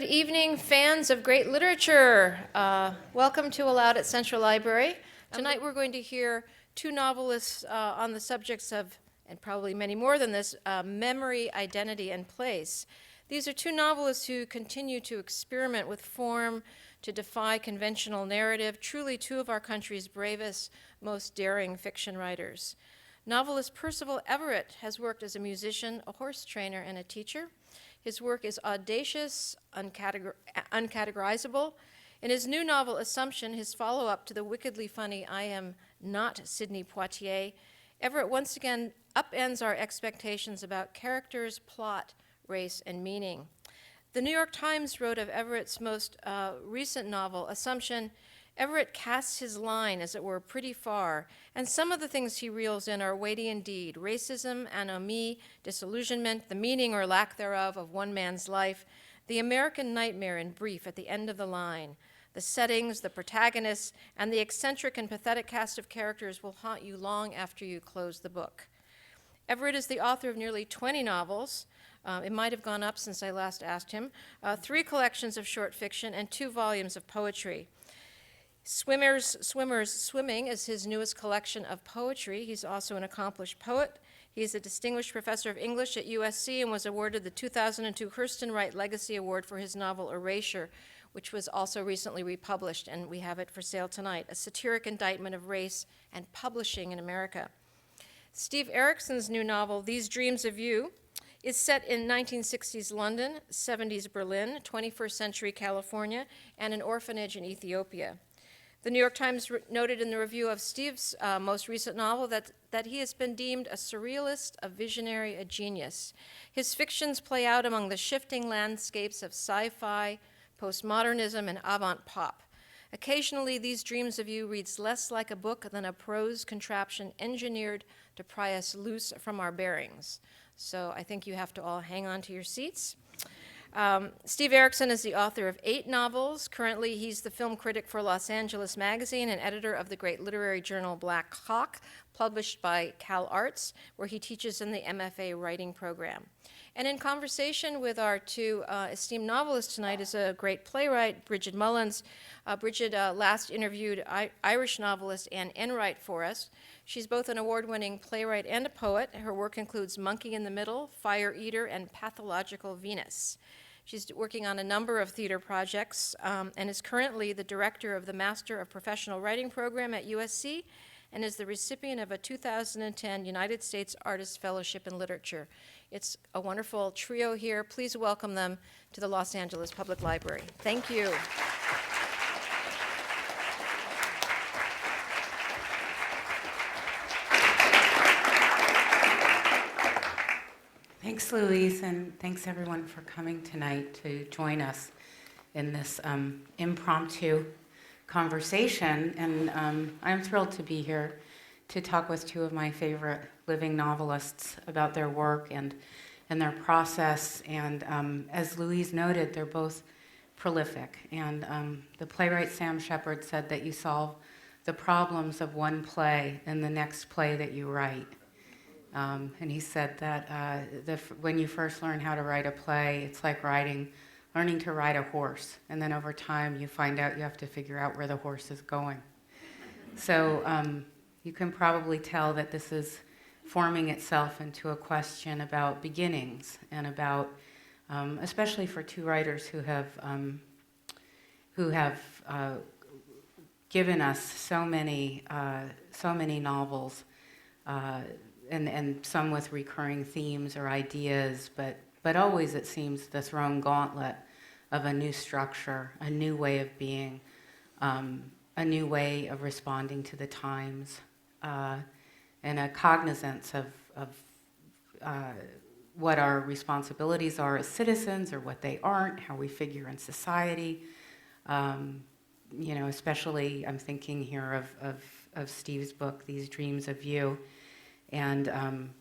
Good evening, fans of great literature. Welcome to Aloud at Central Library. Tonight we're going to hear two novelists on the subjects of, and probably many more than this, memory, identity, and place. These are two novelists who continue to experiment with form, to defy conventional narrative, truly two of our country's bravest, most daring fiction writers. Novelist Percival Everett has worked as a musician, a horse trainer, and a teacher. His work is audacious, uncategorizable. In his new novel, Assumption, his follow-up to the wickedly funny I Am Not Sidney Poitier, Everett once again upends our expectations about characters, plot, race, and meaning. The New York Times wrote of Everett's most recent novel, Assumption, Everett casts his line, as it were, pretty far, and some of the things he reels in are weighty indeed. Racism, anomie, disillusionment, the meaning or lack thereof of one man's life, the American nightmare in brief at the end of the line. The settings, the protagonists, and the eccentric and pathetic cast of characters will haunt you long after you close the book. Everett is the author of nearly 20 novels. It might have gone up since I last asked him, 3 collections of short fiction, and 2 volumes of poetry. Swimming is his newest collection of poetry. He's also an accomplished poet. He's a distinguished professor of English at USC and was awarded the 2002 Hurston Wright Legacy Award for his novel Erasure, which was also recently republished, and we have it for sale tonight, a satiric indictment of race and publishing in America. Steve Erickson's new novel, These Dreams of You, is set in 1960s London, 70s Berlin, 21st century California, and an orphanage in Ethiopia. The New York Times noted in the review of Steve's most recent novel that he has been deemed a surrealist, a visionary, a genius. His fictions play out among the shifting landscapes of sci-fi, postmodernism, and avant-pop. Occasionally, These Dreams of You reads less like a book than a prose contraption engineered to pry us loose from our bearings. So I think you have to all hang on to your seats. Steve Erickson is the author of 8 novels. Currently, he's the film critic for Los Angeles Magazine and editor of the great literary journal Black Hawk, published by Cal Arts, where he teaches in the MFA writing program. And in conversation with our 2 esteemed novelists tonight is a great playwright, Brighde Mullins. Brighde last interviewed Irish novelist Anne Enright for us. She's both an award-winning playwright and a poet. Her work includes Monkey in the Middle, Fire Eater, and Pathological Venus. She's working on a number of theater projects and is currently the director of the Master of Professional Writing program at USC and is the recipient of a 2010 United States Artist Fellowship in Literature. It's a wonderful trio here. Please welcome them to the Los Angeles Public Library. Thank you. Thanks, Louise, and thanks everyone for coming tonight to join us in this impromptu conversation. And I'm thrilled to be here to talk with 2 of my favorite living novelists about their work and their process. And as Louise noted, they're both prolific. And the playwright Sam Shepard said that you solve the problems of one play in the next play that you write. And he said that when you first learn how to write a play, it's like learning to ride a horse. And then over time, you find out you have to figure out where the horse is going. So you can probably tell that this is forming itself into a question about beginnings and about, especially for 2 writers who have given us so many novels. And some with recurring themes or ideas, but always it seems the thrown gauntlet of a new structure, a new way of being, a new way of responding to the times, and a cognizance of what our responsibilities are as citizens or what they aren't, how we figure in society. Especially I'm thinking here of Steve's book, These Dreams of You, and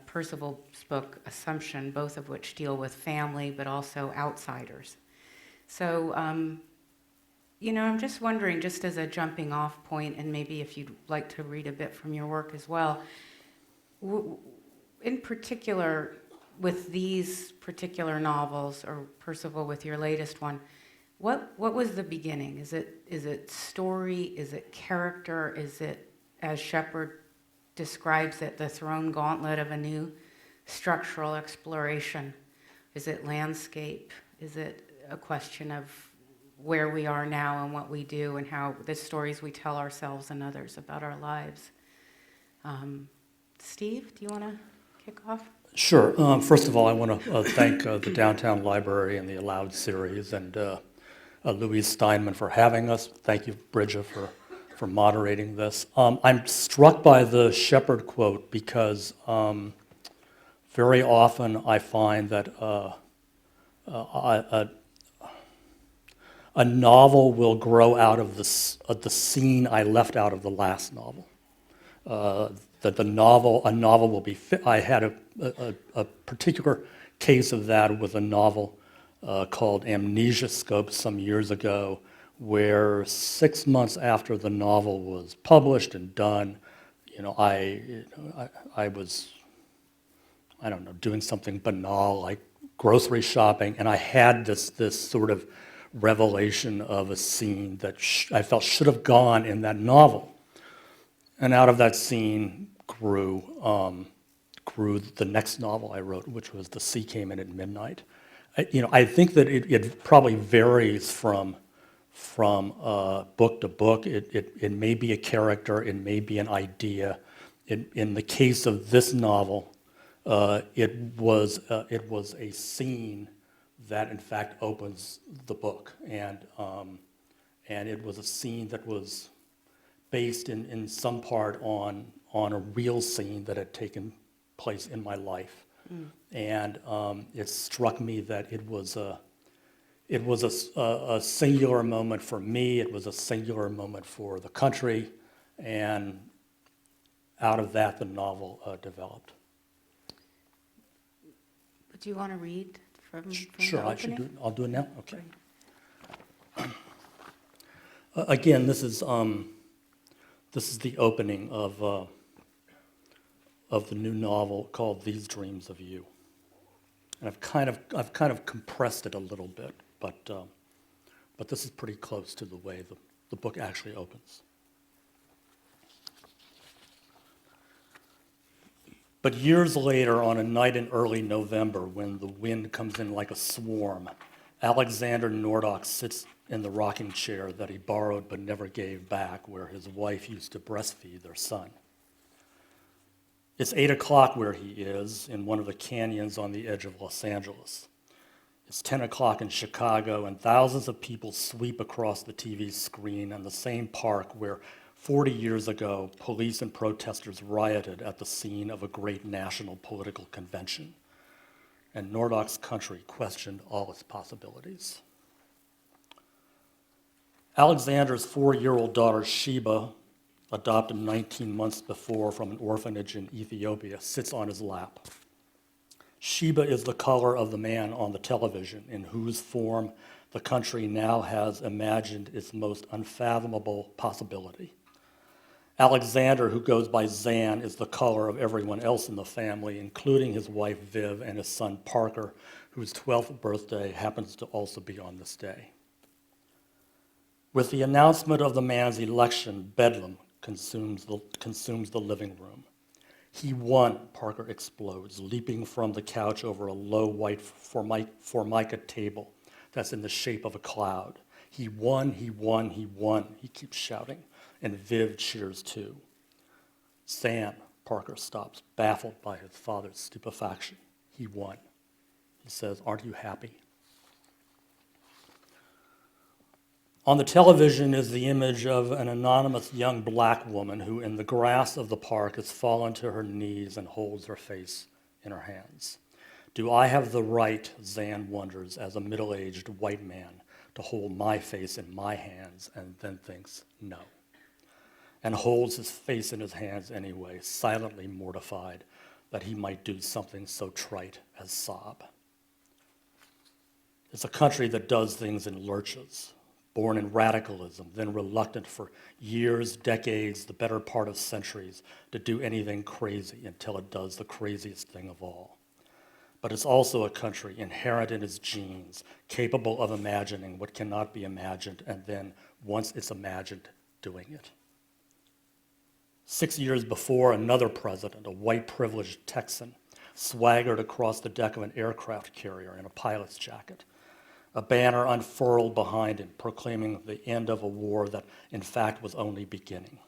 Percival's book, Assumption, both of which deal with family, but also outsiders. So, I'm just wondering, just as a jumping off point, and maybe if you'd like to read a bit from your work as well, in particular, with these particular novels, or Percival with your latest one, what was the beginning? Is it story? Is it character? Is it, as Shepard describes it, the thrown gauntlet of a new structural exploration? Is it landscape? Is it a question of where we are now and what we do and how the stories we tell ourselves and others about our lives? Steve, do you want to kick off? Sure. First of all, I want to thank the Downtown Library and the Allowed series and Louise Steinman for having us. Thank you, Brighde, for moderating this. I'm struck by the Shepard quote because very often I find that a novel will grow out of the scene I left out of the last novel. That a novel will be. I had a particular case of that with a novel called Amnesiascope some years ago, where 6 months after the novel was published and done, I was, I don't know, doing something banal like grocery shopping, and I had this sort of revelation of a scene that I felt should have gone in that novel. And out of that scene grew the next novel I wrote, which was The Sea Came In at Midnight. I think that it probably varies from book to book. It may be a character, it may be an idea. In the case of this novel, it was a scene that in fact opens the book, and it was a scene that was based in some part on a real scene that had taken place in my life. And it struck me that it was a singular moment for me, it was a singular moment for the country, and out of that the novel developed. But do you want to read from Sure, the I should do opening? it. I'll do it now? Okay. Great. Again, this is the opening of the new novel called These Dreams of You. And I've kind of compressed it a little bit, but this is pretty close to the way the book actually opens. But years later, on a night in early November, when the wind comes in like a swarm, Alexander Nordock sits in the rocking chair that he borrowed but never gave back, where his wife used to breastfeed their son. It's 8 o'clock where he is, in one of the canyons on the edge of Los Angeles. It's 10 o'clock in Chicago, and thousands of people sweep across the TV screen in the same park where 40 years ago, police and protesters rioted at the scene of a great national political convention, and Nordock's country questioned all its possibilities. Alexander's 4-year-old daughter, Sheba, adopted 19 months before from an orphanage in Ethiopia, sits on his lap. Sheba is the color of the man on the television, in whose form the country now has imagined its most unfathomable possibility. Alexander, who goes by Zan, is the color of everyone else in the family, including his wife Viv and his son Parker, whose 12th birthday happens to also be on this day. With the announcement of the man's election, bedlam consumes the living room. He won, Parker explodes, leaping from the couch over a low white formica table that's in the shape of a cloud. He won, he won, he won, he keeps shouting, and Viv cheers too. Zan, Parker stops, baffled by his father's stupefaction. He won. He says, "Aren't you happy?" On the television is the image of an anonymous young black woman who, in the grass of the park, has fallen to her knees and holds her face in her hands. Do I have the right, Zan wonders, as a middle-aged white man, to hold my face in my hands, and then thinks, no, and holds his face in his hands anyway, silently mortified that he might do something so trite as sob. It's a country that does things in lurches, born in radicalism, then reluctant for years, decades, the better part of centuries, to do anything crazy until it does the craziest thing of all. but it's also a country inherent in its genes, capable of imagining what cannot be imagined, and then, once it's imagined, doing it. 6 years before, another president, a white privileged Texan, swaggered across the deck of an aircraft carrier in a pilot's jacket, a banner unfurled behind him proclaiming the end of a war that in fact was only beginning.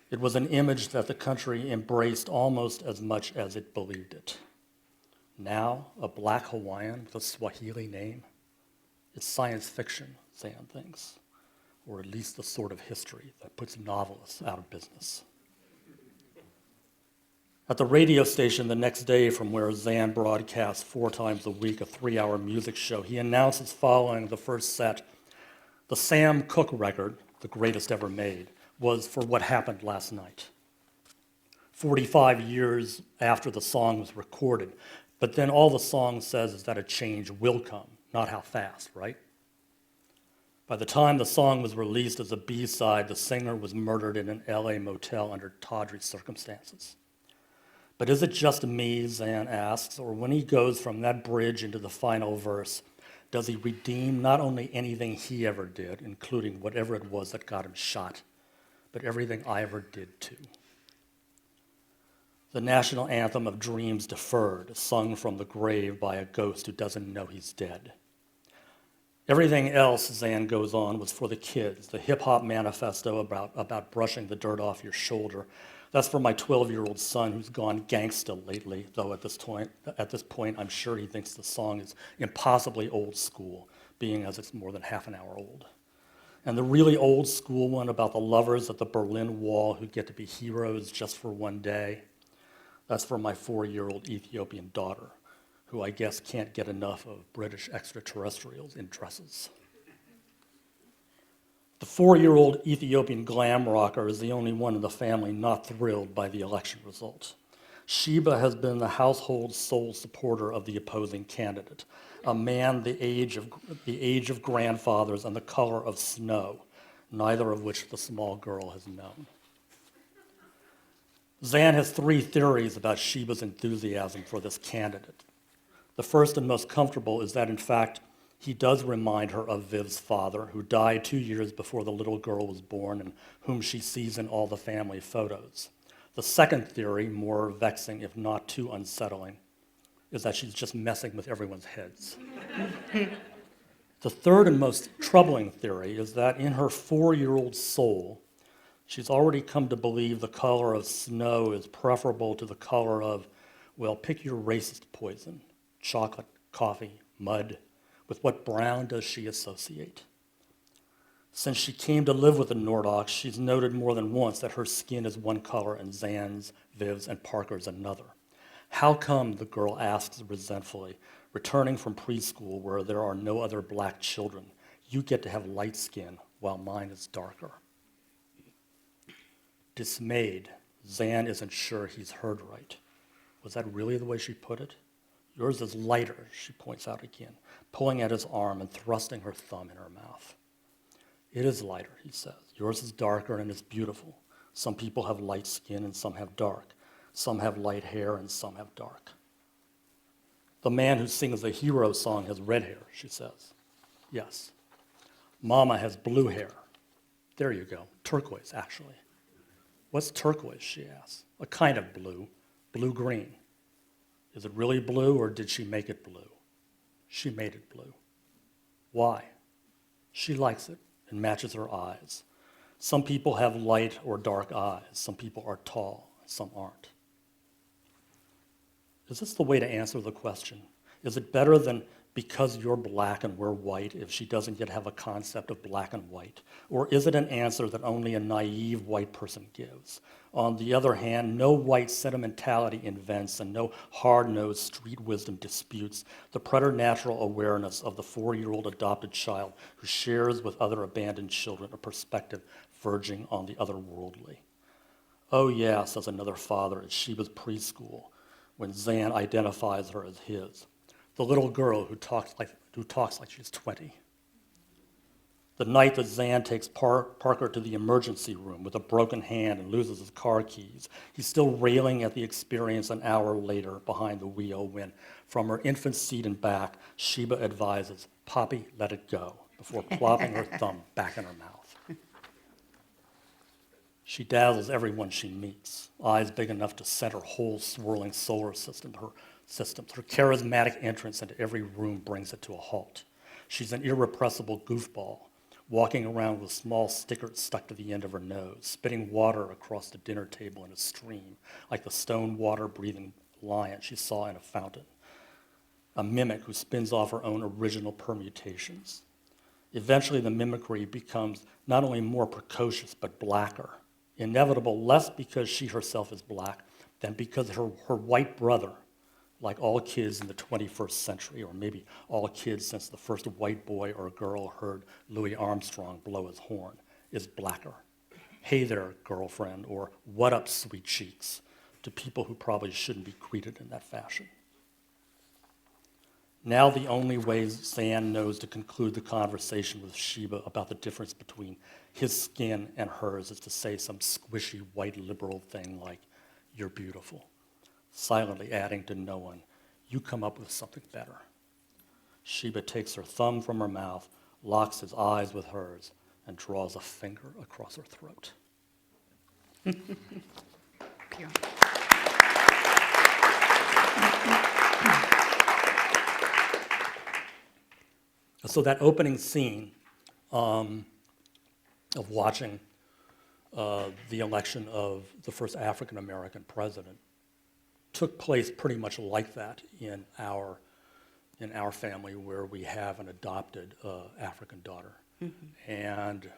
It was an image that the country embraced almost as much as it believed it. Now, a black Hawaiian with a Swahili name, it's science fiction, Zan thinks, or at least the sort of history that puts novelists out of business. At the radio station the next day, from where Zan broadcasts 4 times a week a 3-hour music show, he announces following the first set, the Sam Cooke record, the greatest ever made, was for what happened last night. 45 years after the song was recorded, but then all the song says is that a change will come, not how fast, right? By the time the song was released as a B-side, the singer was murdered in an LA motel under tawdry circumstances. But is it just me, Zan asks, or when he goes from that bridge into the final verse, does he redeem not only anything he ever did, including whatever it was that got him shot, but everything I ever did too? The national anthem of Dreams Deferred, sung from the grave by a ghost who doesn't know he's dead. Everything else, Zan goes on, was for the kids, the hip-hop manifesto about brushing the dirt off your shoulder. That's for my 12-year-old son who's gone gangsta lately, though at this point, I'm sure he thinks the song is impossibly old school, being as it's more than half an hour old. And the really old school one about the lovers at the Berlin Wall who get to be heroes just for one day, that's for my 4-year-old Ethiopian daughter, who I guess can't get enough of British extraterrestrials in dresses. The 4-year-old Ethiopian glam rocker is the only one in the family not thrilled by the election result. Sheba has been the household's sole supporter of the opposing candidate, a man the age of grandfathers and the color of snow, neither of which the small girl has known. Zan has 3 theories about Sheba's enthusiasm for this candidate. The first and most comfortable is that, in fact, he does remind her of Viv's father, who died 2 years before the little girl was born and whom she sees in all the family photos. The second theory, more vexing if not too unsettling, is that she's just messing with everyone's heads. The third and most troubling theory is that in her 4-year-old soul, she's already come to believe the color of snow is preferable to the color of, well, pick your racist poison, chocolate, coffee, mud. With what brown does she associate? Since she came to live with the Nordauks, she's noted more than once that her skin is one color and Zan's, Viv's, and Parker's another. How come, the girl asks resentfully, returning from preschool where there are no other black children, you get to have light skin while mine is darker? Dismayed, Zan isn't sure he's heard right. Was that really the way she put it? Yours is lighter, she points out again, pulling at his arm and thrusting her thumb in her mouth. It is lighter, he says. Yours is darker and it's beautiful. Some people have light skin and some have dark. Some have light hair and some have dark. The man who sings the hero song has red hair, she says. Yes. Mama has blue hair. There you go. Turquoise, actually. What's turquoise, she asks. A kind of blue. Blue-green. Is it really blue, or did she make it blue? She made it blue. Why? She likes it. It matches her eyes. Some people have light or dark eyes. Some people are tall, some aren't. Is this the way to answer the question? Is it better than because you're black and we're white if she doesn't yet have a concept of black and white? Or is it an answer that only a naive white person gives? On the other hand, no white sentimentality invents and no hard-nosed street wisdom disputes the preternatural awareness of the 4-year-old adopted child who shares with other abandoned children a perspective verging on the otherworldly. Oh yeah, says another father at Sheba's preschool when Zan identifies her as his. The little girl who talks like she's 20. The night that Zan takes Parker to the emergency room with a broken hand and loses his car keys, he's still railing at the experience an hour later behind the wheel when, from her infant seat and back, Sheba advises, "Poppy, let it go," before plopping her thumb back in her mouth. She dazzles everyone she meets, eyes big enough to set her whole swirling solar system. Her charismatic entrance into every room brings it to a halt. She's an irrepressible goofball, walking around with small stickers stuck to the end of her nose, spitting water across the dinner table in a stream, like the stone water-breathing lion she saw in a fountain, a mimic who spins off her own original permutations. Eventually, the mimicry becomes not only more precocious, but blacker. Inevitable less because she herself is black than because her white brother, like all kids in the 21st century, or maybe all kids since the first white boy or girl heard Louis Armstrong blow his horn, is blacker. "Hey there, girlfriend," or "What up, sweet cheeks," to people who probably shouldn't be greeted in that fashion. Now the only way Zan knows to conclude the conversation with Sheba about the difference between his skin and hers is to say some squishy white liberal thing like, "You're beautiful," silently adding to no one, "You come up with something better." Sheba takes her thumb from her mouth, locks his eyes with hers, and draws a finger across her throat. Thank you. So that opening scene of watching the election of the first African-American president took place pretty much like that in our family, where we have an adopted African daughter. Mm-hmm. And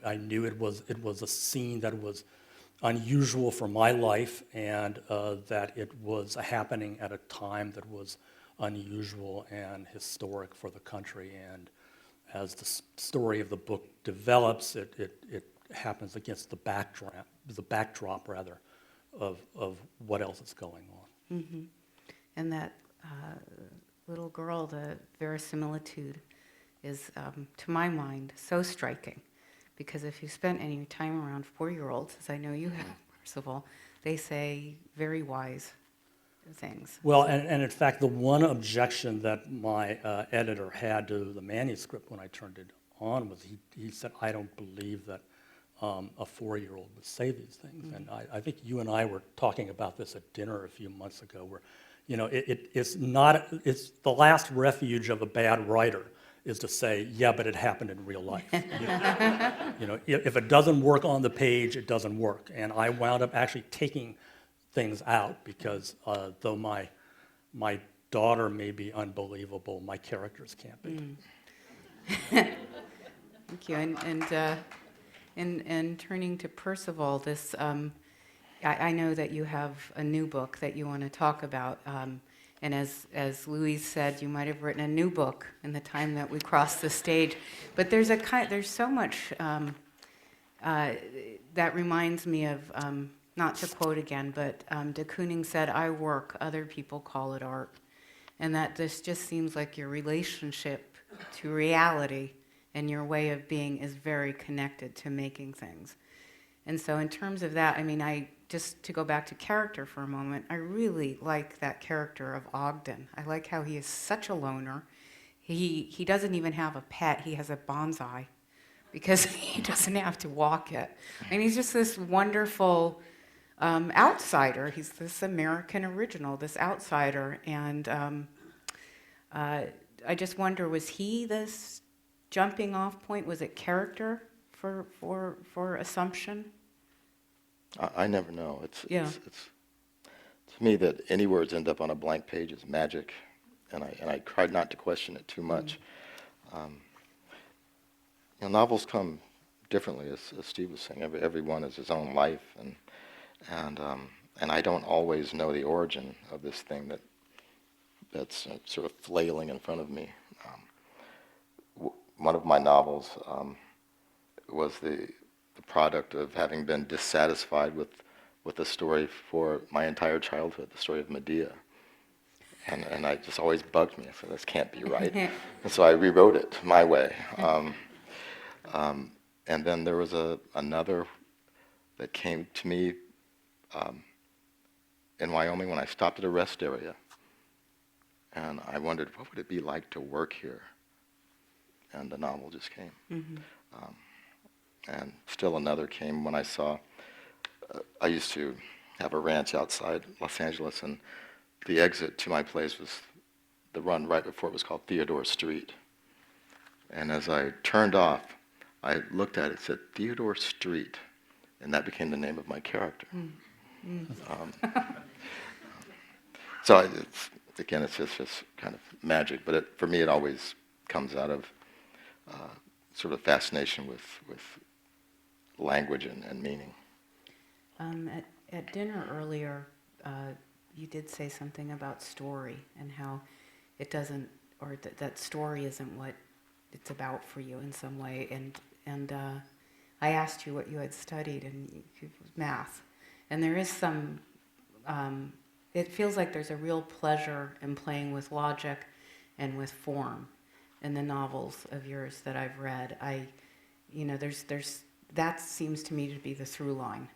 I knew it was a scene that was unusual for my life, and that it was happening at a time that was unusual and historic for the country. And as the story of the book develops, it happens against the backdrop rather of what else is going on. Mm-hmm. And that little girl, the verisimilitude is, to my mind, so striking. Because if you spent any time around 4-year-olds, as I know you have, Percival, they say very wise things. Well, and in fact, the one objection that my editor had to the manuscript when I turned it on was he said, "I don't believe that a 4-year-old would say these things." Mm-hmm. And I think you and I were talking about this at dinner a few months ago, where it's the last refuge of a bad writer is to say, "Yeah, but it happened in real life." If it doesn't work on the page, it doesn't work. And I wound up actually taking things out because though my daughter may be unbelievable, my characters can't be. Thank you. And turning to Percival, this I know that you have a new book that you want to talk about. And as Louise said, you might have written a new book in the time that we crossed the stage. But there's so much that reminds me of, not to quote again, but de Kooning said, "I work, other people call it art." And that this just seems like your relationship to reality and your way of being is very connected to making things. And so in terms of that, I mean, just to go back to character for a moment, I really like that character of Ogden. I like how he is such a loner. He doesn't even have a pet. He has a bonsai because he doesn't have to walk it. And he's just this wonderful outsider. He's this American original, this outsider. And I just wonder, was he this jumping off point? Was it character for Assumption? I never know. It's to me that any words end up on a blank page is magic, and I tried not to question it too much. Novels come differently, as Steve was saying. Everyone is his own life, and I don't always know the origin of this thing that's sort of flailing in front of me. One of my novels was the product of having been dissatisfied with the story for my entire childhood, the story of Medea. And I just always bugged me. I said, this can't be right. And so I rewrote it my way. And then there was another that came to me in Wyoming when I stopped at a rest area. And I wondered, what would it be like to work here? And the novel just came. Mm-hmm. And still another came when I saw, I used to have a ranch outside Los Angeles, and the exit to my place was the run right before it was called Theodore Street. And as I turned off, I looked at it, it said Theodore Street, and that became the name of my character. So it's just kind of magic, but for me it always comes out of sort of fascination with language and meaning. At dinner earlier, you did say something about story and how it doesn't, or that story isn't what it's about for you in some way. And I asked you what you had studied, and it was math. And there is some, it feels like there's a real pleasure in playing with logic and with form in the novels of yours that I've read. There's that seems to me to be the through line,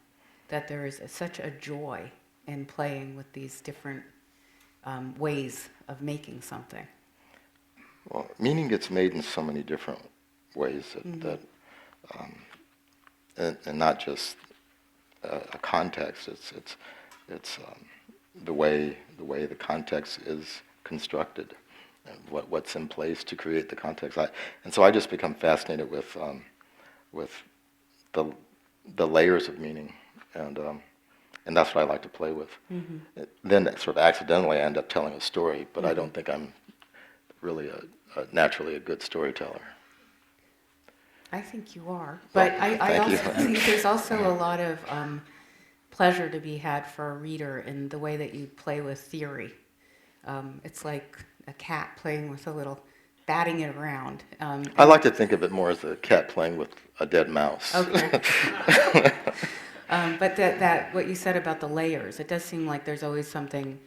that there is such a joy in playing with these different ways of making something. Well, meaning gets made in so many different ways that and not just a context. It's the way the context is constructed, and what's in place to create the context. And so I just become fascinated with the layers of meaning, and that's what I like to play with. Mm-hmm. Then sort of accidentally I end up telling a story, but I don't think I'm really naturally a good storyteller. I think you are, but I also think there's also a lot of pleasure to be had for a reader in the way that you play with theory. It's like a cat playing with a little, batting it around. I like to think of it more as a cat playing with a dead mouse. Okay. But that what you said about the layers, it does seem like there's always something,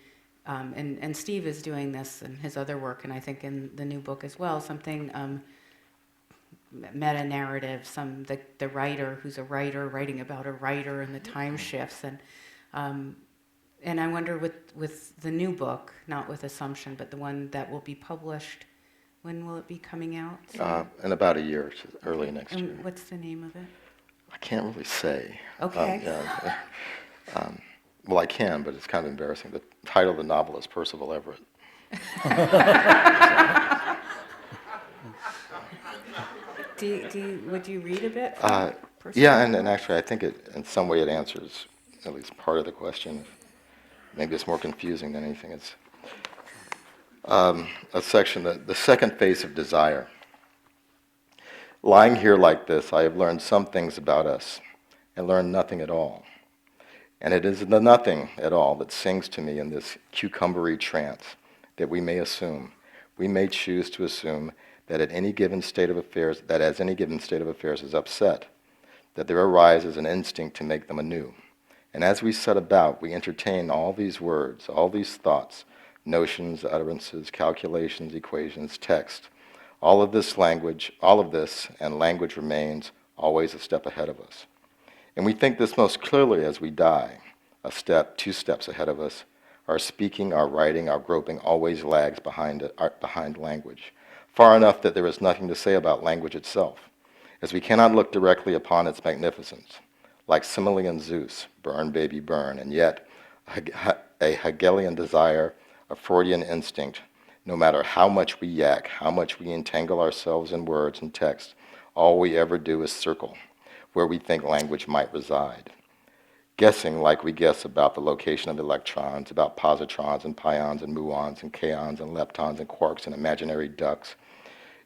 and Steve is doing this in his other work, and I think in the new book as well, something meta-narrative, the writer who's a writer writing about a writer and the time shifts, and I wonder with the new book, not with Assumption, but the one that will be published, when will it be coming out? In about a year, early next year. What's the name of it? I can't really say. Okay. Well, I can, but it's kind of embarrassing. The title of the novel is Percival Everett. Would you read a bit? Yeah, and actually, I think in some way it answers at least part of the question. Maybe it's more confusing than anything. It's a section, the second phase of desire. Lying here like this, I have learned some things about us and learned nothing at all. And it is the nothing at all that sings to me in this cucumbery trance that we may choose to assume that as any given state of affairs is upset, that there arises an instinct to make them anew. And as we set about, we entertain all these words, all these thoughts, notions, utterances, calculations, equations, text. All of this and language remains always a step ahead of us. And we think this most clearly as we die. A step, 2 steps ahead of us. Our speaking, our writing, our groping always lags behind language, far enough that there is nothing to say about language itself, as we cannot look directly upon its magnificence. Like Simile Zeus, burn, baby, burn, and yet a Hegelian desire, a Freudian instinct, no matter how much we yak, how much we entangle ourselves in words and text, all we ever do is circle where we think language might reside. Guessing like we guess about the location of electrons, about positrons and pions and muons and kaons and leptons and quarks and imaginary ducks.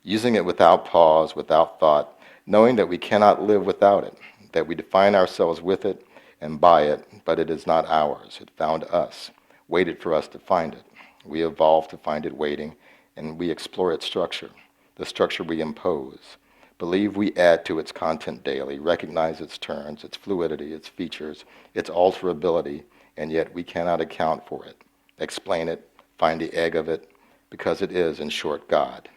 Using it without pause, without thought, knowing that we cannot live without it, that we define ourselves with it and by it, but it is not ours. It found us, waited for us to find it. We evolved to find it waiting, and we explore its structure, the structure we impose. Believe we add to its content daily, recognize its turns, its fluidity, its features, its alterability, and yet we cannot account for it, explain it, find the egg of it, because it is, in short, God.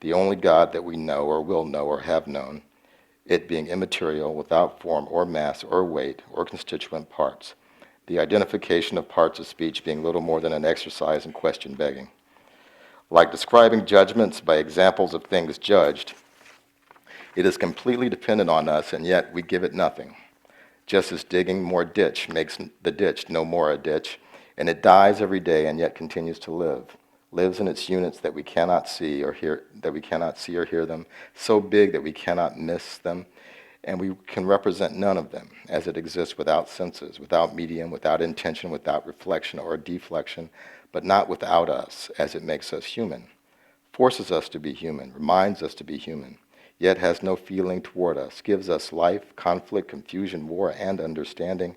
The only God that we know or will know or have known it being immaterial, without form or mass or weight or constituent parts, the identification of parts of speech being little more than an exercise in question begging. Like describing judgments by examples of things judged, it is completely dependent on us, and yet we give it nothing. Just as digging more ditch makes the ditch no more a ditch, and it dies every day and yet continues to live, lives in its units that we cannot see or hear, them, so big that we cannot miss them, and we can represent none of them, as it exists without senses, without medium, without intention, without reflection or deflection, but not without us, as it makes us human, forces us to be human, reminds us to be human, yet has no feeling toward us, gives us life, conflict, confusion, war, and understanding,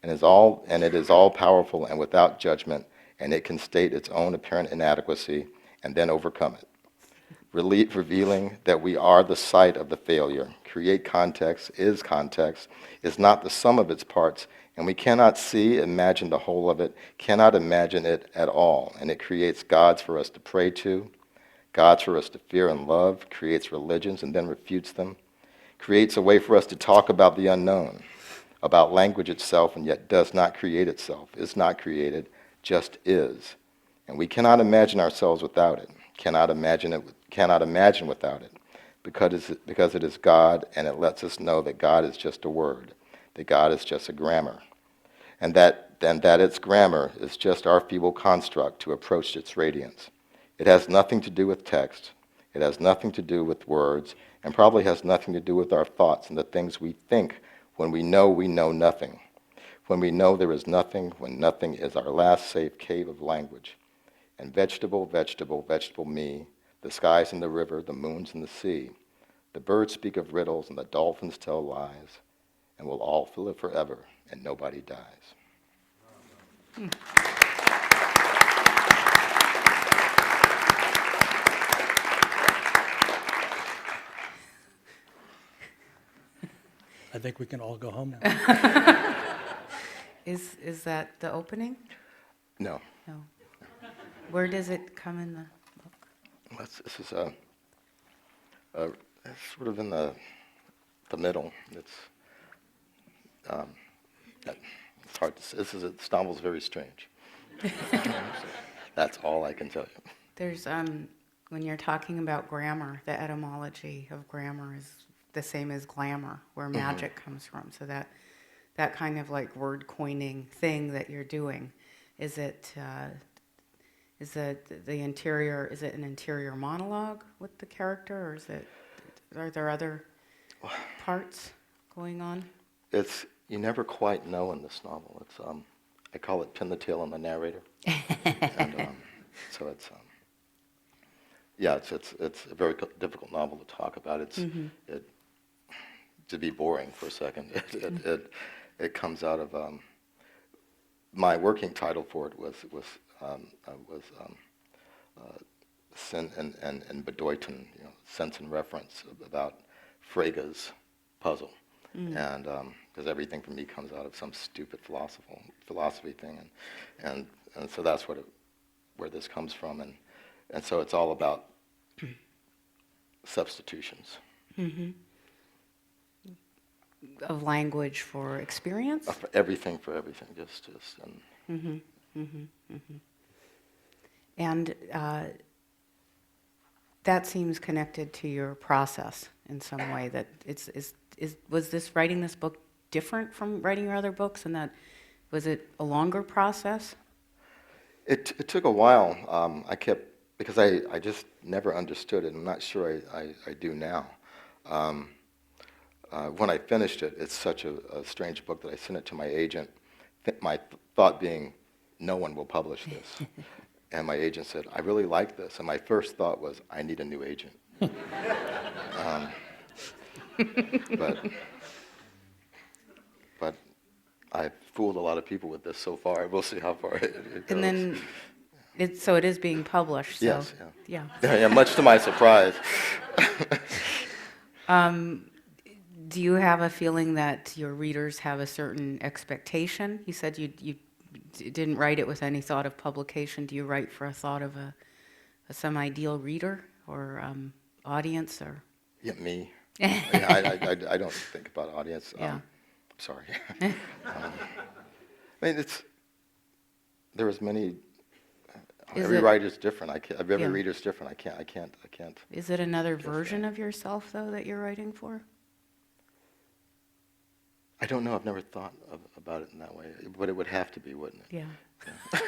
and it is all powerful and without judgment, and it can state its own apparent inadequacy and then overcome it, revealing that we are the site of the failure. Create context, is not the sum of its parts, and we cannot imagine the whole of it, cannot imagine it at all, and it creates gods for us to pray to, gods for us to fear and love, creates religions and then refutes them, creates a way for us to talk about the unknown, about language itself, and yet does not create itself, is not created, just is. And we cannot imagine ourselves without it, cannot imagine without it, because it is God, and it lets us know that God is just a word, that God is just a grammar, and that its grammar is just our feeble construct to approach its radiance. It has nothing to do with text, it has nothing to do with words, and probably has nothing to do with our thoughts and the things we think when we know nothing, when we know there is nothing, when nothing is our last safe cave of language. And vegetable me, the skies and the river, the moons and the sea, the birds speak of riddles and the dolphins tell lies, and we'll all live forever and nobody dies. I think we can all go home now. Is that the opening? No. No. Where does it come in the book? This is it's sort of in the middle. It's hard to say. This novel's very strange. That's all I can tell you. There's when you're talking about grammar, the etymology of grammar is the same as glamour, where magic comes from. So that kind of like word coining thing that you're doing, is it the interior? Is it an interior monologue with the character, or are there other parts going on? You never quite know in this novel. It's I call it pin the tail on the narrator, and so it's it's a very difficult novel to talk about. To be boring for a second, it comes out of my working title for it was Sin and Bedeuten, sense and reference, about Frege's puzzle, and because everything for me comes out of some stupid philosophy thing, and so that's where this comes from, and so it's all about substitutions. Mm-hmm. Of language for experience? For everything, just and. Mm-hmm. Mm-hmm. Mm-hmm. And that seems connected to your process in some way. That was writing this book different from writing your other books, and that was it a longer process? It took a while. Because I just never understood it. I'm not sure I do now. When I finished it, it's such a strange book that I sent it to my agent, my thought being, no one will publish this. And my agent said, I really like this. And my first thought was, I need a new agent. But I've fooled a lot of people with this so far. We'll see how far it goes. And then, so it is being published. So, yes, yeah. Yeah, much to my surprise. Do you have a feeling that your readers have a certain expectation? You said you didn't write it with any thought of publication. Do you write for a thought of some ideal reader or audience? Or Yeah, me. Yeah, I don't think about audience. Yeah. Sorry. I mean, there is many. Is Every it- writer's different. Every Yeah. reader's different. I can't. Is it another Just version that. of yourself, though, that you're writing for? I don't know. I've never thought about it in that way, but it would have to be, wouldn't it? Yeah.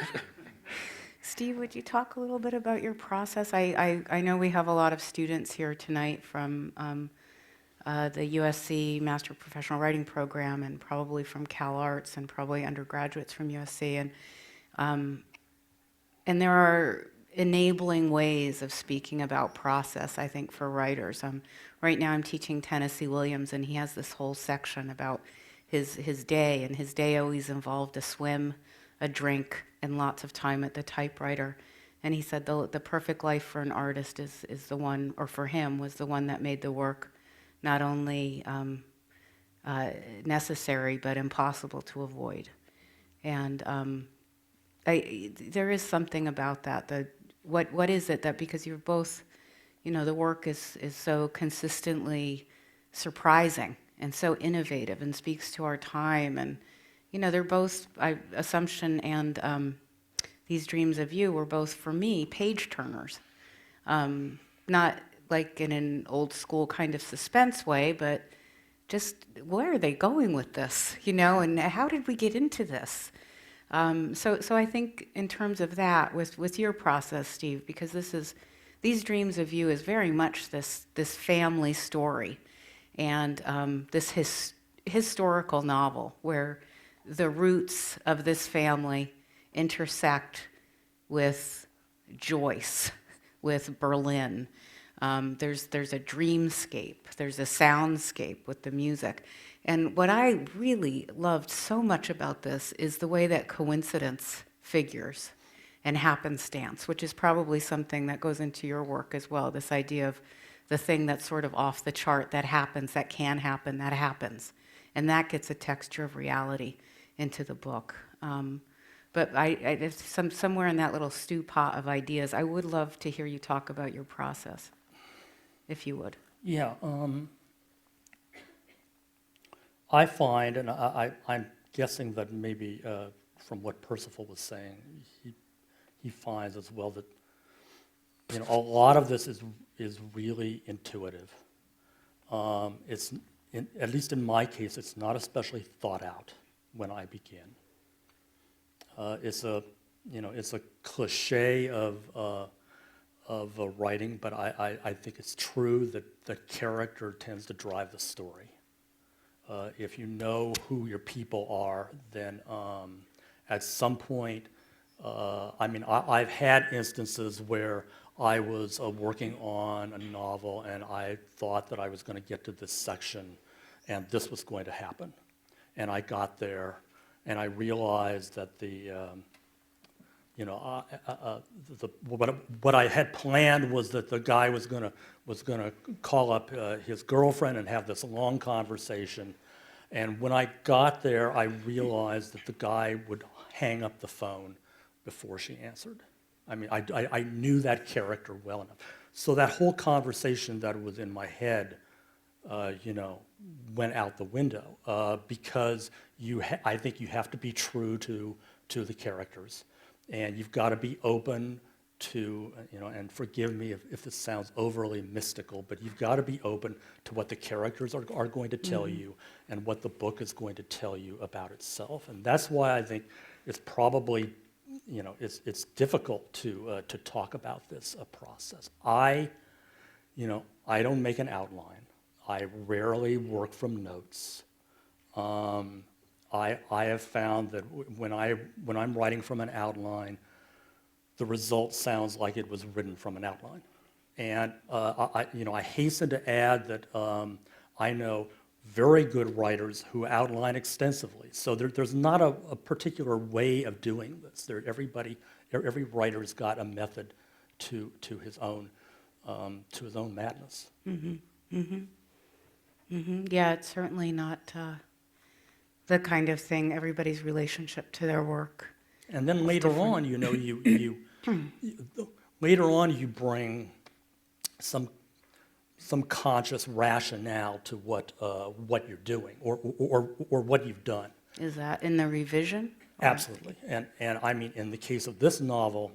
Steve, would you talk a little bit about your process? I know we have a lot of students here tonight from the USC Master Professional Writing Program, and probably from Cal Arts, and probably undergraduates from USC. And there are enabling ways of speaking about process, I think, for writers. Right now I'm teaching Tennessee Williams, and he has this whole section about his day, and his day always involved a swim, a drink, and lots of time at the typewriter. And he said the perfect life for an artist is the one, or for him, was the one that made the work not only necessary, but impossible to avoid. And there is something about that. What is it that, because you're both, the work is so consistently surprising and so innovative and speaks to our time, and they're both, Assumption and These Dreams of You were both, for me, page turners. Not like in an old school kind of suspense way, but just, where are they going with this, and how did we get into this? So I think in terms of that, with your process, Steve, because These Dreams of You is very much this family story, and this historical novel where the roots of this family intersect with Joyce, with Berlin. There's a dreamscape, there's a soundscape with the music. And what I really loved so much about this is the way that coincidence figures and happenstance, which is probably something that goes into your work as well, this idea of the thing that's sort of off the chart that happens, that can happen, that happens. And that gets a texture of reality into the book. But somewhere in that little stew pot of ideas, I would love to hear you talk about your process, if you would. Yeah, I find, and I'm guessing that maybe from what Percival was saying, he finds as well that a lot of this is really intuitive. It's at least in my case, it's not especially thought out when I begin. It's a cliche of writing, but I think it's true that the character tends to drive the story. If you know who your people are, then at some point, I've had instances where I was working on a novel and I thought that I was going to get to this section and this was going to happen. And I got there and I realized that what I had planned was that the guy was going to call up his girlfriend and have this long conversation. And when I got there, I realized that the guy would hang up the phone before she answered. I knew that character well enough. So that whole conversation that was in my head, went out the window because I think you have to be true to the characters. And you've got to be open to, and forgive me if this sounds overly mystical, but you've got to be open to what the characters are going to tell you and what the book is going to tell you about itself. And that's why I think it's probably, it's difficult to talk about this process. I don't make an outline. I rarely work from notes. I have found that when I'm writing from an outline, the result sounds like it was written from an outline. And I hasten to add that I know very good writers who outline extensively. So there's not a particular way of doing this. Every writer's got a method to his own madness. Mm-hmm. Mm-hmm. Mm-hmm. Yeah, it's certainly not the kind of thing, everybody's relationship to their work. And then later on, later on you bring some some conscious rationale to what you're doing or what you've done. Is that in the revision? Absolutely. And I mean, in the case of this novel,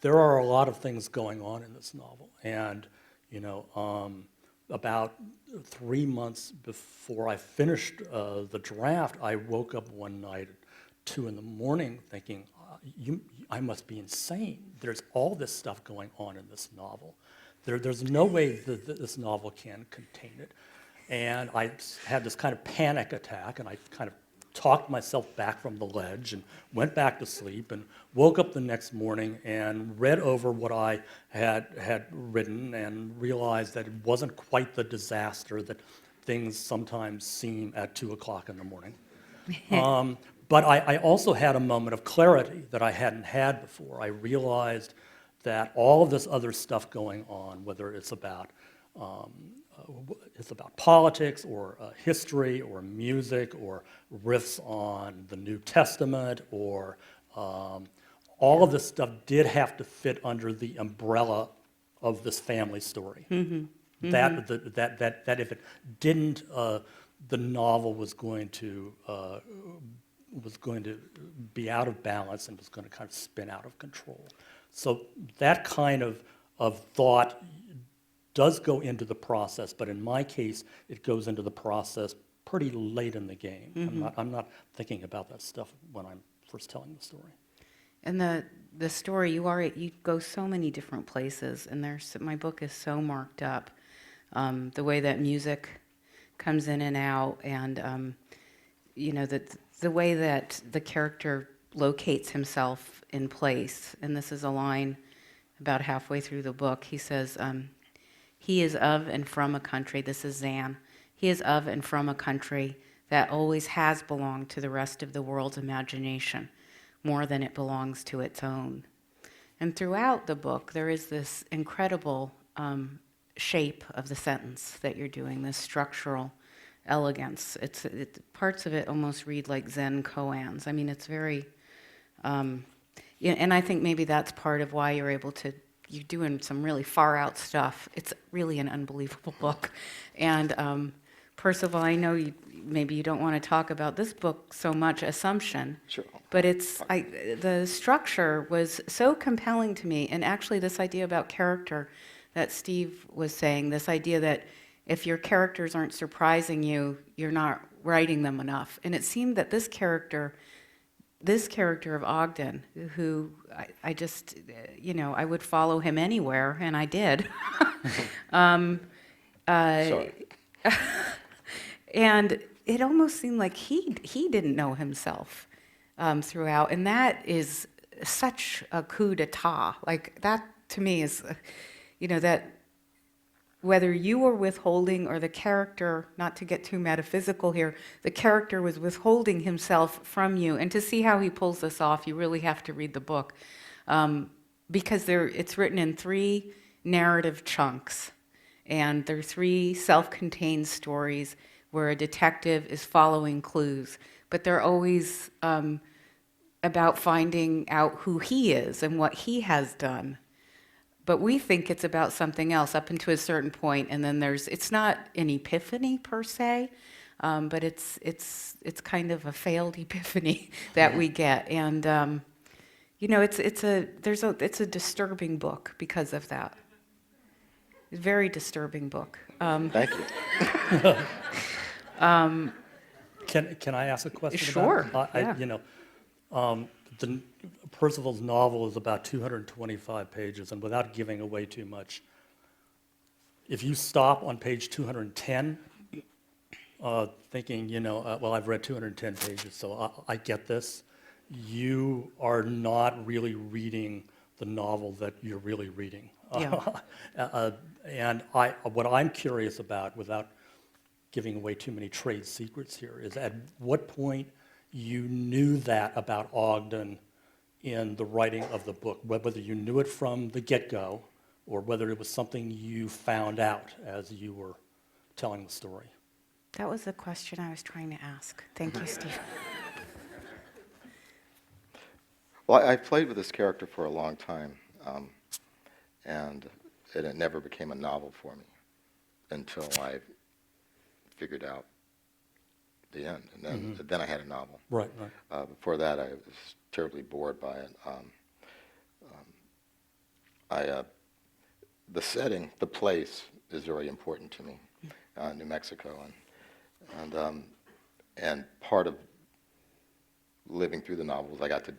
there are a lot of things going on in this novel. And, about 3 months before I finished the draft, I woke up one night at 2 a.m. thinking, I must be insane. There's all this stuff going on in this novel. There's no way that this novel can contain it. And I had this kind of panic attack, and I kind of talked myself back from the ledge and went back to sleep and woke up the next morning and read over what I had written and realized that it wasn't quite the disaster that things sometimes seem at 2 o'clock in the morning. But I also had a moment of clarity that I hadn't had before. I realized that all of this other stuff going on, whether it's about politics or history or music or riffs on the New Testament or all of this stuff did have to fit under the umbrella of this family story. Mm-hmm. That if it didn't, the novel was going to be out of balance and was going to kind of spin out of control. So that kind of thought does go into the process, but in my case, it goes into the process pretty late in the game. Mm-hmm. I'm not thinking about that stuff when I'm first telling the story. And the story, you go so many different places, and my book is so marked up. The way that music comes in and out, and the way that the character locates himself in place. And this is a line about halfway through the book. He says, he is of and from a country, this is Zan, he is of and from a country that always has belonged to the rest of the world's imagination, more than it belongs to its own. And throughout the book, there is this incredible shape of the sentence that you're doing, this structural elegance. Parts of it almost read like Zen koans. I mean, it's very, and I think maybe that's part of why you're doing some really far out stuff. It's really an unbelievable book. And Percival, I know maybe you don't want to talk about this book so much, Assumption. Sure. But the structure was so compelling to me, and actually this idea about character that Steve was saying, this idea that if your characters aren't surprising you, you're not writing them enough. And it seemed that this character of Ogden, who I just, I would follow him anywhere, and I did. Sorry. And it almost seemed like he didn't know himself throughout, and that is such a coup d'etat. Like that to me is, that whether you were withholding or the character, not to get too metaphysical here, the character was withholding himself from you. And to see how he pulls this off, you really have to read the book, because it's written in 3 narrative chunks, and there are 3 self-contained stories where a detective is following clues, but they're always about finding out who he is and what he has done. But we think it's about something else up until a certain point, and then it's not an epiphany per se, but it's kind of a failed epiphany that we get, and it's a disturbing book because of that. It's a very disturbing book. Thank you. Can I ask a question? Sure. About it? Yeah. Percival's novel is about 225 pages, and without giving away too much, if you stop on page 210, thinking, well, I've read 210 pages, so I get this, you are not really reading the novel that you're really reading. Yeah. And what I'm curious about, without giving away too many trade secrets here, is at what point you knew that about Ogden in the writing of the book, whether you knew it from the get-go or whether it was something you found out as you were telling the story. That was the question I was trying to ask. Thank you, Steve. Well, I played with this character for a long time, and it never became a novel for me. until I figured out the end, and then I had a novel. Right. Before that, I was terribly bored by it. The setting, the place, is very important to me. New Mexico, and part of living through the novel was I got to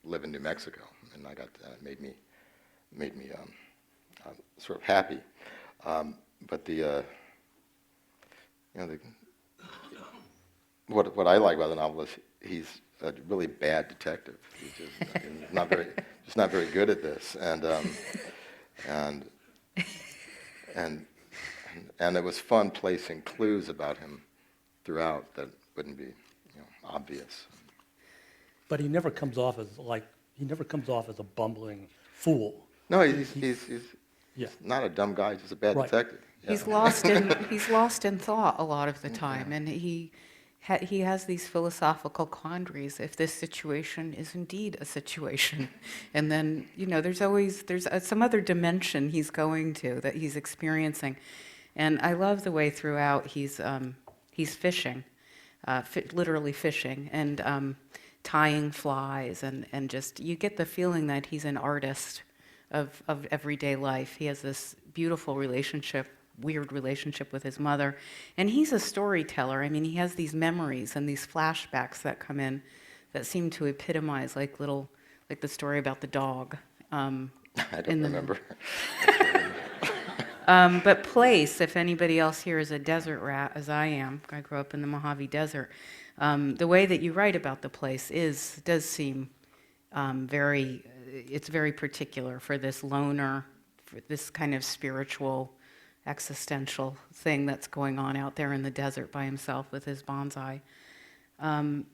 live in New Mexico, and it made me sort of happy. But what I like about the novel is he's a really bad detective. He's not very good at this, and it was fun placing clues about him throughout that wouldn't be obvious. But he never comes off as a bumbling fool. No, he's Yeah. not a dumb guy. He's just a bad Right. detective. Yeah. He's lost in thought a lot of the time, and he has these philosophical quandaries. If this situation is indeed a situation, and then there's some other dimension he's going to, that he's experiencing, and I love the way throughout he's fishing, literally fishing, and tying flies, and just you get the feeling that he's an artist of everyday life. He has this beautiful weird relationship with his mother, and he's a storyteller. I mean, he has these memories and these flashbacks that come in that seem to epitomize like the story about the dog. I don't remember. But place, if anybody else here is a desert rat, as I am, I grew up in the Mojave Desert, the way that you write about the place does seem it's very particular for this loner, for this kind of spiritual, existential thing that's going on out there in the desert by himself with his bonsai. And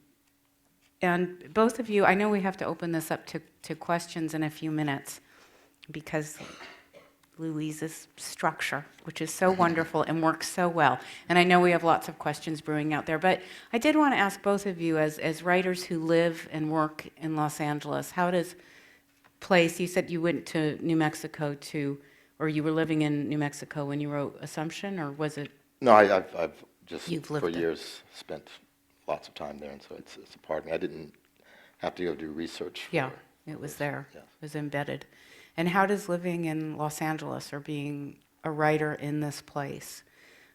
both of you, I know we have to open this up to questions in a few minutes, because Louise's structure, which is so wonderful and works so well. And I know we have lots of questions brewing out there, but I did want to ask both of you, as writers who live and work in Los Angeles, how does place, you said you went to New Mexico or you were living in New Mexico when you wrote Assumption, or was it? No, I've just You've for lived there. years spent lots of time there, and so it's a part of me. I didn't have to go do research. Yeah, it was there. Yes. It was embedded. And how does living in Los Angeles or being a writer in this place?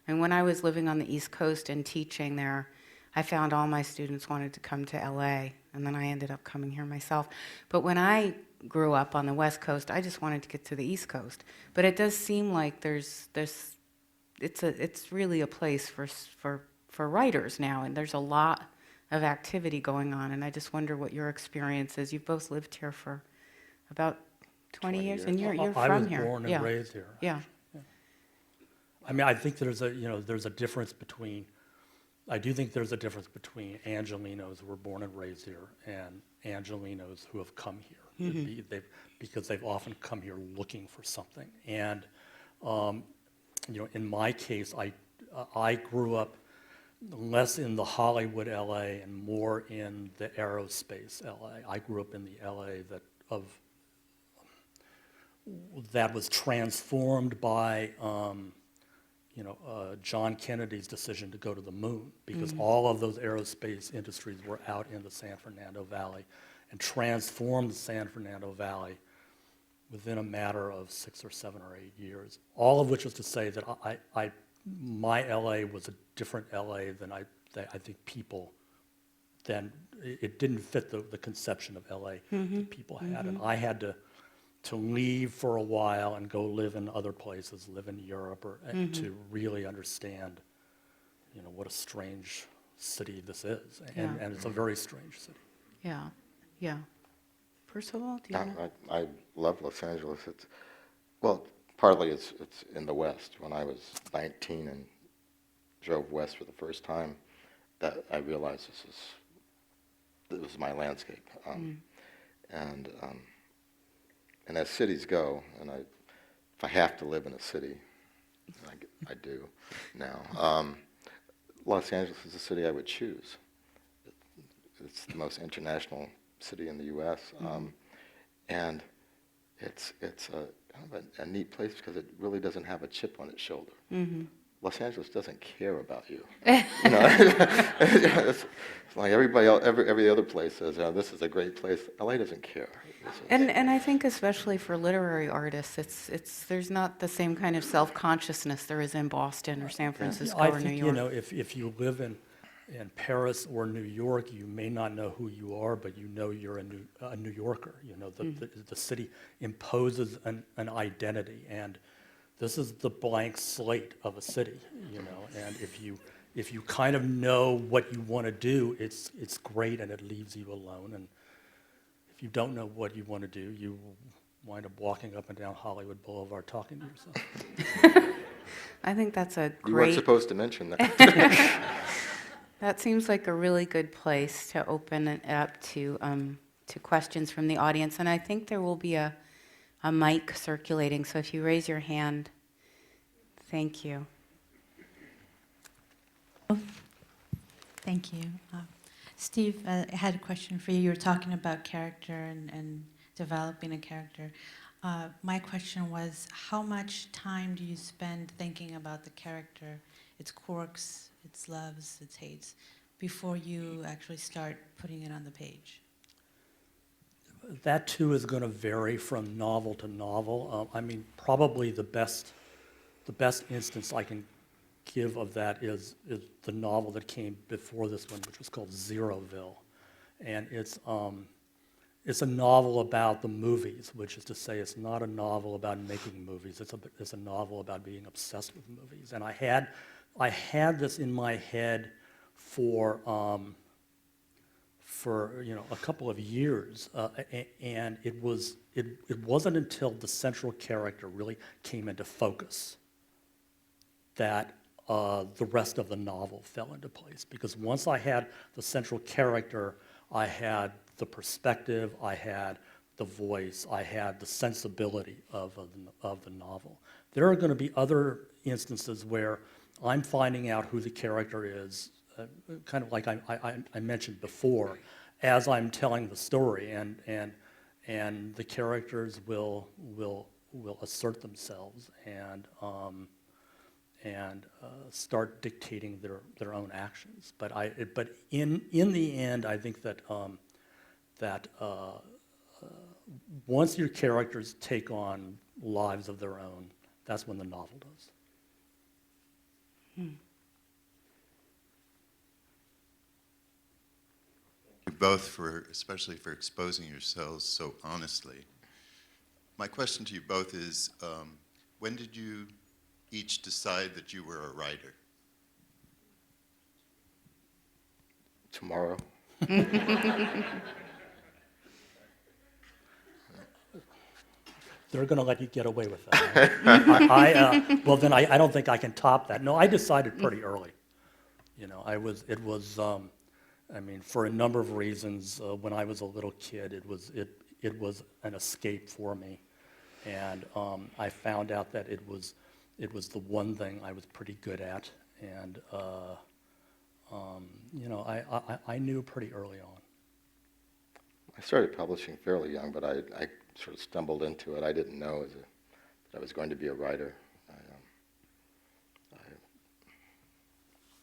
And when I was living on the East Coast and teaching there, I found all my students wanted to come to LA, and then I ended up coming here myself. But when I grew up on the West Coast, I just wanted to get to the East Coast. But it does seem like it's really a place for writers now, and there's a lot of activity going on, and I just wonder what your experience is. You've both lived here for about 20 years, and you're from here. I was born and raised here. Yeah. I mean, I think there's a difference between. I do think there's a difference between Angelenos who were born and raised here and Angelenos who have come here, because they've often come here looking for something. And in my case, I grew up less in the Hollywood LA and more in the aerospace LA. I grew up in the LA that was transformed by John Kennedy's decision to go to the moon, because all of those aerospace industries were out in the San Fernando Valley, and transformed the San Fernando Valley within a matter of 6 or 7 or 8 years. All of which was to say that my LA was a different LA than I think people then. It didn't fit the conception of LA that people had, and I had to leave for a while and go live in other places, live in Europe, to really understand, what a strange city this is, and it's a very strange city. Yeah. Percival, do you know? I love Los Angeles. Partly it's in the West. When I was 19 and drove west for the first time, that I realized this was my landscape, and as cities go, and if I have to live in a city, I do now. Los Angeles is a city I would choose. It's the most international city in the U.S., and it's a kind of a neat place because it really doesn't have a chip on its shoulder. Los Angeles doesn't care about you. You know, it's like everybody else, every other place says, this is a great place. LA doesn't care. And I think especially for literary artists, it's there's not the same kind of self-consciousness there is in Boston or San Francisco I or New think, York. if you live in Paris or New York, you may not know who you are, but you know you're a New Yorker. You know, the city imposes an identity, and this is the blank slate of a city, you know, and if you kind of know what you want to do, it's great, and it leaves you alone. And if you don't know what you want to do, you wind up walking up and down Hollywood Boulevard talking to yourself. I think that's a You weren't great, supposed to mention that. that seems like a really good place to open it up to questions from the audience. And I think there will be a mic circulating, so if you raise your hand, thank you. Thank you. Steve, I had a question for you. You were talking about character and developing a character. My question was, how much time do you spend thinking about the character, its quirks, its loves, its hates, before you actually start putting it on the page? That too is going to vary from novel to novel. I mean, probably the best instance I can give of that is the novel that came before this one, which was called Zeroville, and it's a novel about the movies, which is to say, it's not a novel about making movies. It's a novel about being obsessed with movies, and I had this in my head for a couple of years, and it wasn't until the central character really came into focus that the rest of the novel fell into place. Because once I had the central character, I had the perspective, I had the voice, I had the sensibility of the novel. There are going to be other instances where I'm finding out who the character is, kind of like I mentioned before, as I'm telling the story, and the characters will assert themselves and start dictating their own actions. But in the end, I think that once your characters take on lives of their own, that's when the novel does. Both especially for exposing yourselves so honestly. My question to you both is, when did you each decide that you were a writer? Tomorrow. They're going to let you get away with that. Well, then I don't think I can top that. No, I decided pretty early. You know, I mean, for a number of reasons, when I was a little kid, it was an escape for me, and I found out that it was the one thing I was pretty good at, and I knew pretty early on. I started publishing fairly young, but I sort of stumbled into it. I didn't know that I was going to be a writer.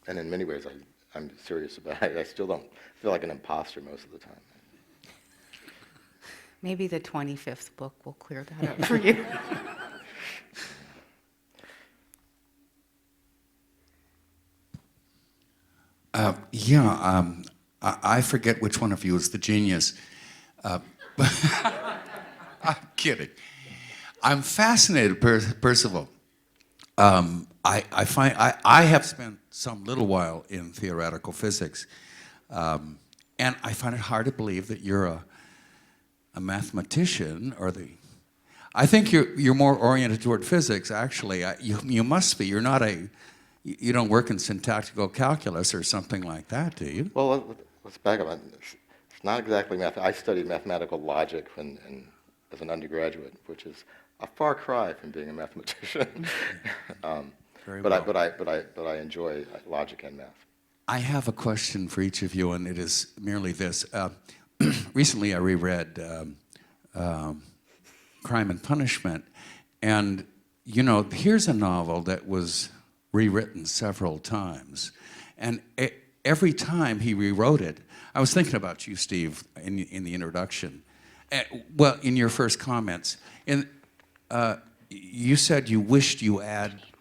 And in many ways, I'm serious about it. I still don't feel like an imposter most of the time. Maybe the 25th book will clear that up for you. I forget which one of you is the genius. I'm kidding. I'm fascinated, Percival. I find I have spent some little while in theoretical physics, and I find it hard to believe that you're a mathematician, I think you're more oriented toward physics. Actually, you must be. You're not you don't work in syntactical calculus or something like that, do you? Well, let's back up. It's not exactly math. I studied mathematical logic as an undergraduate, which is a far cry from being a mathematician. But I enjoy logic and math. I have a question for each of you, and it is merely this. Recently, I reread Crime and Punishment, and here's a novel that was rewritten several times. And every time he rewrote it, I was thinking about you, Steve, in the introduction. Well, in your first comments. You said you wished you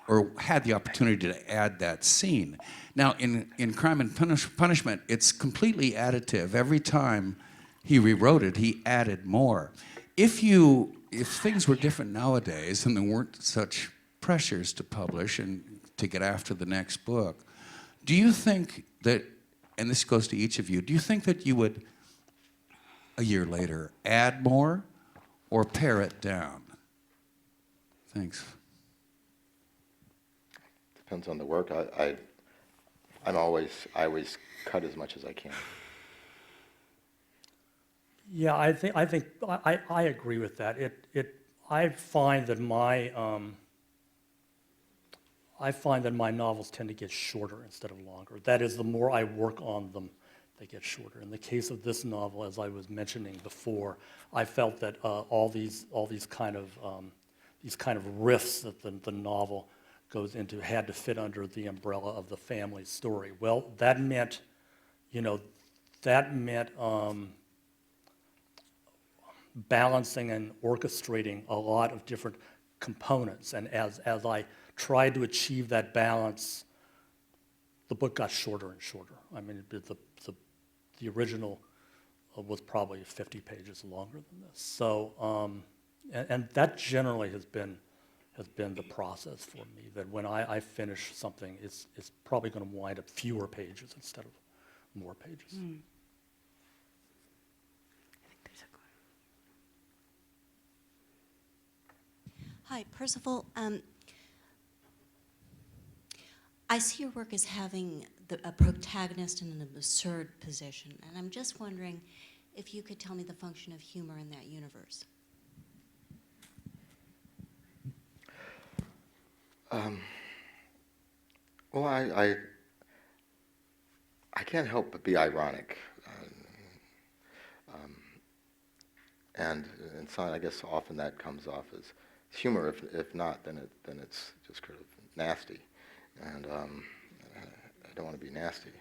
or had the opportunity to add that scene. Now, in Crime and Punishment, it's completely additive. Every time he rewrote it, he added more. If things were different nowadays and there weren't such pressures to publish and to get after the next book, do you think that, and this goes to each of you, do you think that you would, a year later, add more or pare it down? Thanks. Depends on the work. I always cut as much as I can. Yeah, I agree with that. I find that my novels tend to get shorter instead of longer. That is, the more I work on them, they get shorter. In the case of this novel, as I was mentioning before, I felt that all these kind of riffs that the novel goes into had to fit under the umbrella of the family story. Well, that meant balancing and orchestrating a lot of different components. And as I tried to achieve that balance, the book got shorter and shorter. I mean, the original was probably 50 pages longer than this. So, and that generally has been the process for me, that when I finish something, it's probably going to wind up fewer pages instead of more pages. Mm. I think there's a Hi, Percival. I see your work as having a protagonist in an absurd position, and I'm just wondering if you could tell me the function of humor in that universe. Well, I can't help but be ironic, and so I guess often that comes off as humor. If not, then it's just kind of nasty, and I don't want to be nasty.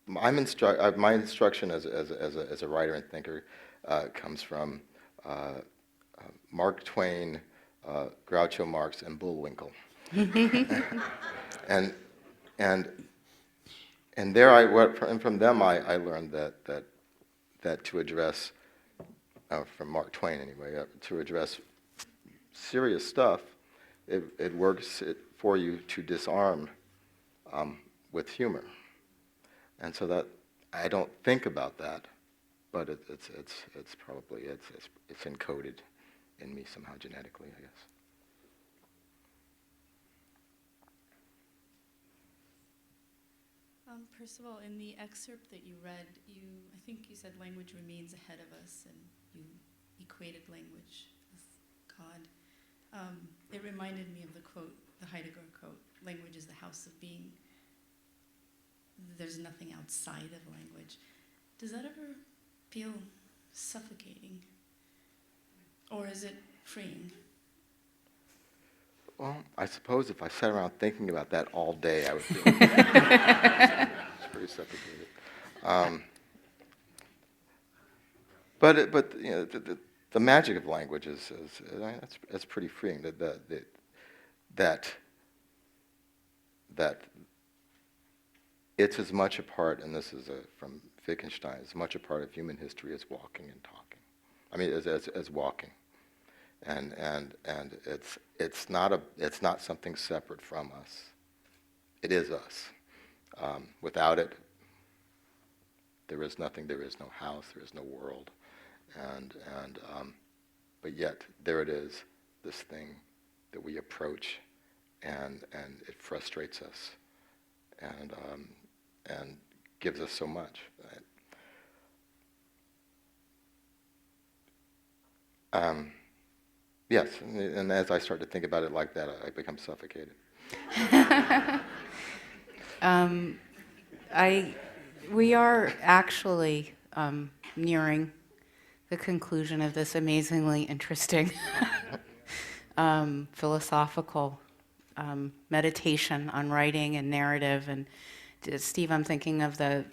My instruction as a writer and thinker comes from Mark Twain, Groucho Marx, and Bullwinkle. and from them I learned that to address, from Mark Twain anyway, to address serious stuff, it works for you to disarm with humor. And so that I don't think about that, but it's probably it's encoded in me somehow genetically, I guess. Percival, in the excerpt that you read, I think you said language remains ahead of us, and you equated language with God. It reminded me of the quote, the Heidegger quote, "Language is the house of being." There's nothing outside of language. Does that ever feel suffocating? Or is it freeing? Well, I suppose if I sat around thinking about that all day, I would feel it's pretty suffocated. But you know, the magic of language is that's pretty freeing. That it's as much a part, and this is from Wittgenstein, as much a part of human history as walking and talking. I mean, as walking, and it's not something separate from us. It is us. Without it, there is nothing. There is no house. There is no world, but yet there it is, this thing that we approach, and it frustrates us, and gives us so much. Yes, and as I start to think about it like that, I become suffocated. We are actually nearing the conclusion of this amazingly interesting philosophical meditation on writing and narrative. And Steve, I'm thinking of the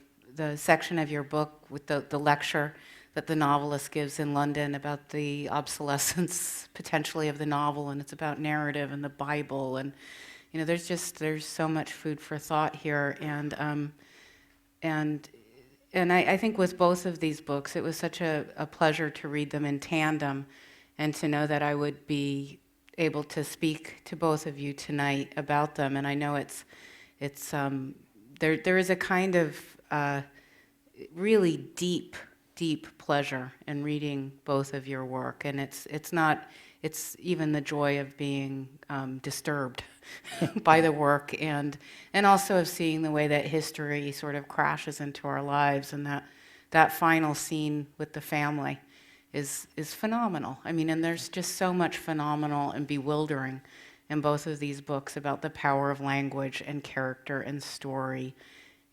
section of your book with the lecture that the novelist gives in London about the obsolescence potentially of the novel, and it's about narrative and the Bible, and there's so much food for thought here, and I think with both of these books, it was such a pleasure to read them in tandem, and to know that I would be able to speak to both of you tonight about them. And I know there is a kind of really deep pleasure in reading both of your work, and it's even the joy of being disturbed by the work, and also of seeing the way that history sort of crashes into our lives, and that final scene with the family is phenomenal. I mean, and there's just so much phenomenal and bewildering in both of these books about the power of language and character and story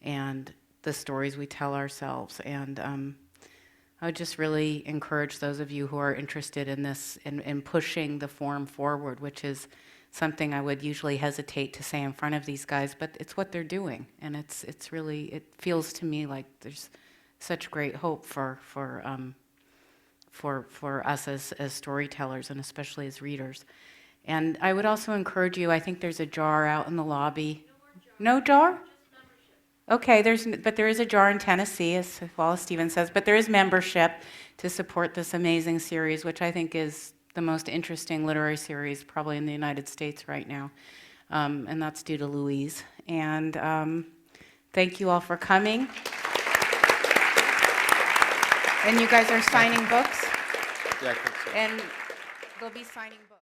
and the stories we tell ourselves. And I would just really encourage those of you who are interested in this, in pushing the form forward, which is something I would usually hesitate to say in front of these guys, but it's what they're doing, and it's really, it feels to me like there's such great hope for us as storytellers, and especially as readers. And I would also encourage you, I think there's a jar out in the lobby. No jar? Okay, but there is a jar in Tennessee, as Wallace Stevens says, but there is membership to support this amazing series, which I think is the most interesting literary series probably in the United States right now. And that's due to Louise. And thank you all for coming. And you guys are signing books? Yeah, I think so. And they'll be signing books.